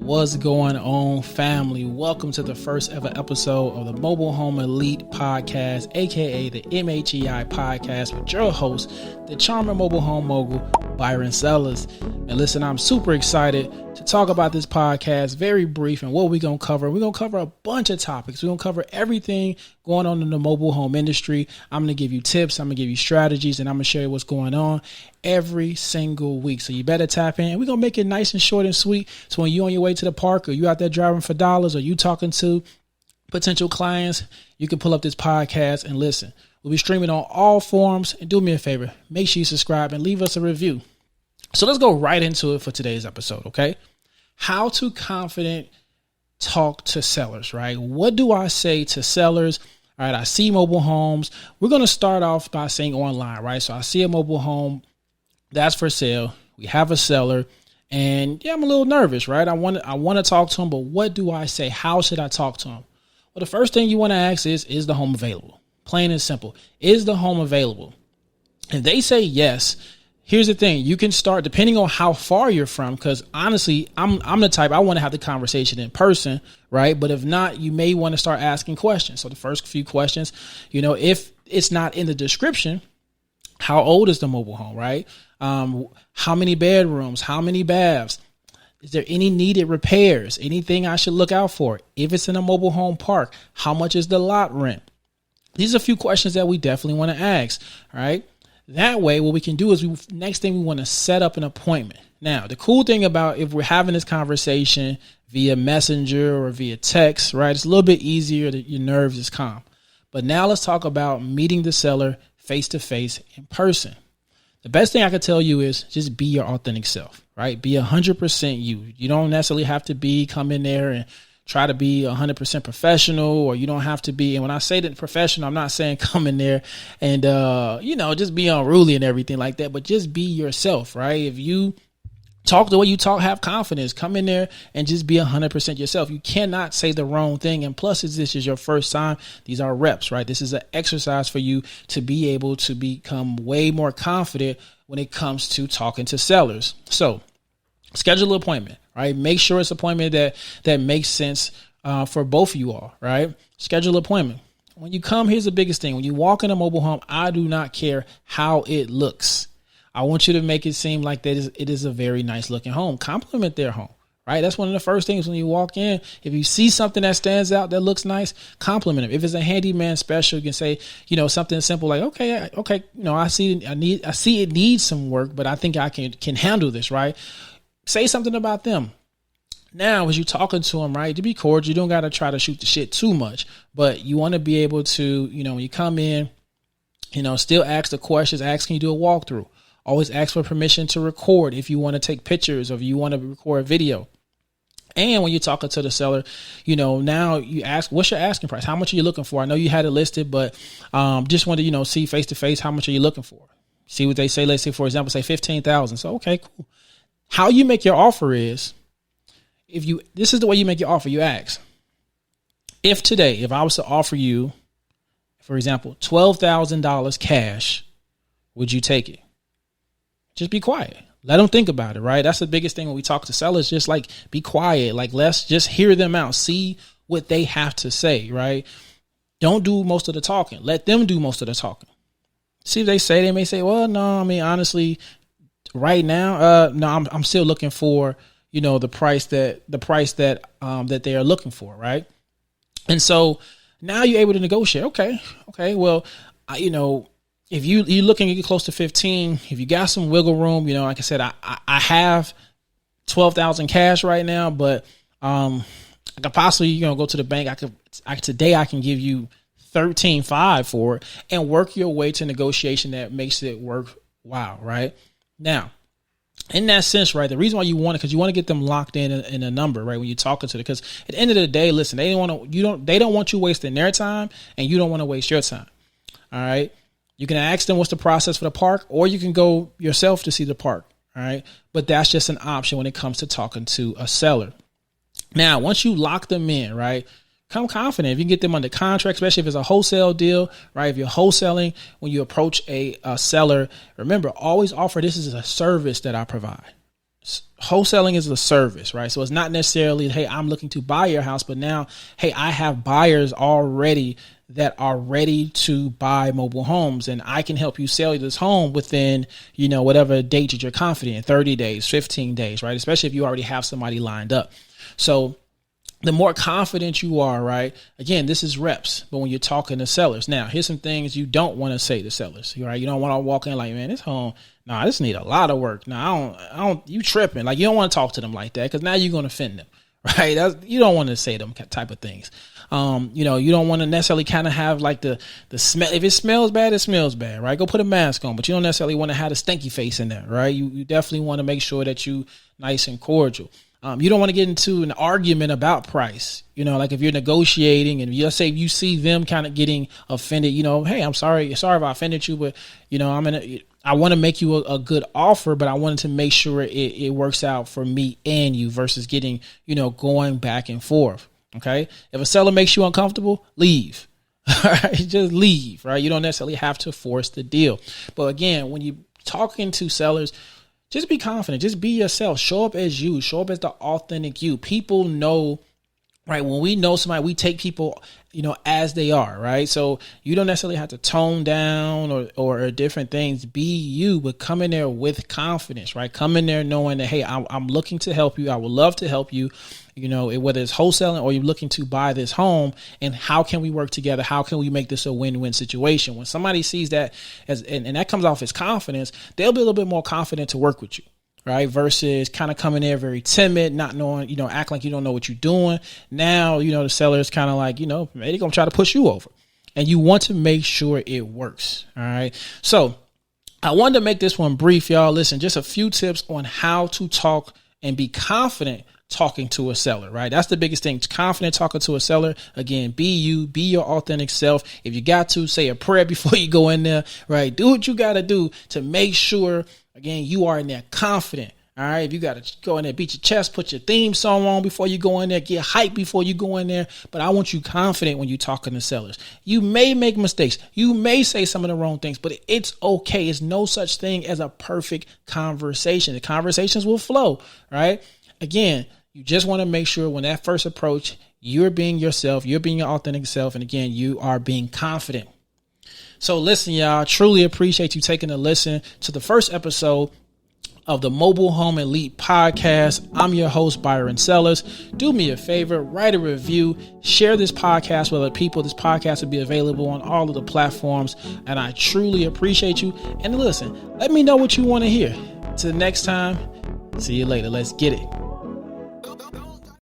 What's going on, family? Welcome to the first ever episode of the Mobile Home Elite Podcast, aka the MHEI Podcast, with your host, the charming mobile home mogul, Byron Sellers. And listen, I'm super excited to talk about this podcast, very brief, and what we're going to cover. We're going to cover a bunch of topics. We're going to cover everything going on in the mobile home industry. I'm going to give you tips, I'm going to give you strategies, and I'm going to show you what's going on every single week. So you better tap in. And we're going to make it nice and short and sweet. So when you're on your way to the park, or you out there driving for dollars, or you talking to potential clients, you can pull up this podcast and listen. We'll be streaming on all forums. And do me a favor, make sure you subscribe and leave us a review. So let's go right into it for today's episode, okay? How to confident talk to sellers, right? What do I say to sellers? All right, I see mobile homes. We're going to start off by saying online, right? So I see a mobile home that's for sale. We have a seller, and yeah, I'm a little nervous, right? I want to talk to him, but what do I say? How should I talk to him? Well, the first thing you want to ask is the home available? Plain and simple. Is the home available? If they say yes, here's the thing. You can start depending on how far you're from, because honestly, I'm the type, I want to have the conversation in person, right? But if not, you may want to start asking questions. So the first few questions, if it's not in the description, how old is the mobile home, right? How many bedrooms? How many baths? Is there any needed repairs? Anything I should look out for? If it's in a mobile home park, how much is the lot rent? These are a few questions that we definitely want to ask, all right? That way, what we can do is next thing we want to set up an appointment. Now, the cool thing about if we're having this conversation via messenger or via text, right, it's a little bit easier that your nerves is calm. But now let's talk about meeting the seller face to face in person. The best thing I could tell you is just be your authentic self, right? Be 100% you. You don't necessarily have to come in there and try to be 100% professional, or you don't have to be. And when I say that professional, I'm not saying come in there and, just be unruly and everything like that, but just be yourself, right? If you talk the way you talk, have confidence, come in there and just be 100% yourself. You cannot say the wrong thing. And plus, this is your first time. These are reps, right? This is an exercise for you to be able to become way more confident when it comes to talking to sellers. So schedule an appointment, right? Make sure it's an appointment that makes sense for both of you all, right? Schedule an appointment. When you come, here's the biggest thing. When you walk in a mobile home, I do not care how it looks. I want you to make it seem like it is a very nice looking home. Compliment their home, right? That's one of the first things when you walk in. If you see something that stands out, that looks nice, compliment them. If it's a handyman special, you can say, something simple like, okay, I see it needs some work, but I think I can handle this, right? Say something about them. Now, as you're talking to them, right, to be cordial, you don't got to try to shoot the shit too much, but you want to be able to, when you come in, still ask the questions, can you do a walkthrough? Always ask for permission to record if you want to take pictures or if you want to record video. And when you're talking to the seller, now you ask, what's your asking price? How much are you looking for? I know you had it listed, but just want to, see face to face, how much are you looking for? See what they say. Let's say, for example, say 15,000. So, okay, cool. How you make your offer is, this is the way you make your offer. You ask, if I was to offer you, for example, $12,000 cash, would you take it? Just be quiet. Let them think about it, right? That's the biggest thing when we talk to sellers, just like be quiet. Like, let's just hear them out. See what they have to say, right? Don't do most of the talking. Let them do most of the talking. See if they may say, well, no, I mean, honestly, right now, no, I'm still looking for, the price that they are looking for, right? And so now you're able to negotiate. Okay, well, if you're looking to get close to 15, if you got some wiggle room, like I said, I have 12,000 cash right now, but I could possibly, go to the bank. Today I can give you 13.5 for it and work your way to negotiation that makes it worthwhile, right? Now, in that sense, right, the reason why you want it, because you want to get them locked in a number, right, when you're talking to them, because at the end of the day, listen, they don't want you wasting their time, and you don't want to waste your time. All right. You can ask them what's the process for the park, or you can go yourself to see the park. All right. But that's just an option when it comes to talking to a seller. Now, once you lock them in, right, come confident. If you can get them under contract, especially if it's a wholesale deal, right? If you're wholesaling, when you approach a seller, remember, always offer, this is a service that I provide. wholesaling is a service, right? So it's not necessarily, hey, I'm looking to buy your house, but now, hey, I have buyers already that are ready to buy mobile homes, and I can help you sell this home within, whatever date that you're confident in, 30 days, 15 days, right? Especially if you already have somebody lined up. So the more confident you are, right? Again, this is reps, but when you're talking to sellers, now here's some things you don't want to say to sellers, right? You don't want to walk in like, man, this home, this need a lot of work. I don't, you tripping. Like, you don't want to talk to them like that, because now you're going to offend them, right? You don't want to say them type of things. You don't want to necessarily kind of have like the smell. If it smells bad, it smells bad, right? Go put a mask on, but you don't necessarily want to have a stinky face in there, right? You definitely want to make sure that you nice and cordial. You don't want to get into an argument about price, like if you're negotiating and you say you see them kind of getting offended, hey, I'm sorry if I offended you, but I want to make you a good offer, but I wanted to make sure it works out for me and you versus getting, going back and forth. Okay. If a seller makes you uncomfortable, leave. All right. Just leave, right? You don't necessarily have to force the deal. But again, when you're talking to sellers, just be confident. Just be yourself. Show up as you. Show up as the authentic you. People know, right? When we know somebody, we take people, as they are, right? So you don't necessarily have to tone down or different things. Be you, but come in there with confidence, right? Come in there knowing that, hey, I'm looking to help you. I would love to help you, whether it's wholesaling or you're looking to buy this home, and how can we work together? How can we make this a win-win situation? When somebody sees that and that comes off as confidence, they'll be a little bit more confident to work with you. Right. Versus kind of coming there very timid, not knowing, act like you don't know what you're doing. Now, the seller is kind of like, maybe they're going to try to push you over, and you want to make sure it works. All right. So I wanted to make this one brief, y'all. Listen, just a few tips on how to talk and be confident talking to a seller, right? That's the biggest thing. Confident talking to a seller. Again, be you, be your authentic self. If you got to, say a prayer before you go in there, right? Do what you got to do to make sure, again, you are in there confident. All right. If you got to go in there, beat your chest, put your theme song on before you go in there, get hype before you go in there. But I want you confident when you're talking to sellers. You may make mistakes. You may say some of the wrong things, but it's okay. It's no such thing as a perfect conversation. The conversations will flow, right? Again, you just want to make sure when that first approach, you're being yourself, you're being your authentic self. And again, you are being confident. So listen, y'all, truly appreciate you taking a listen to the first episode of the Mobile Home Elite podcast. I'm your host, Byron Sellers. Do me a favor, write a review, share this podcast with other people. This podcast will be available on all of the platforms, and I truly appreciate you. And listen, let me know what you want to hear. Till next time, see you later. Let's get it.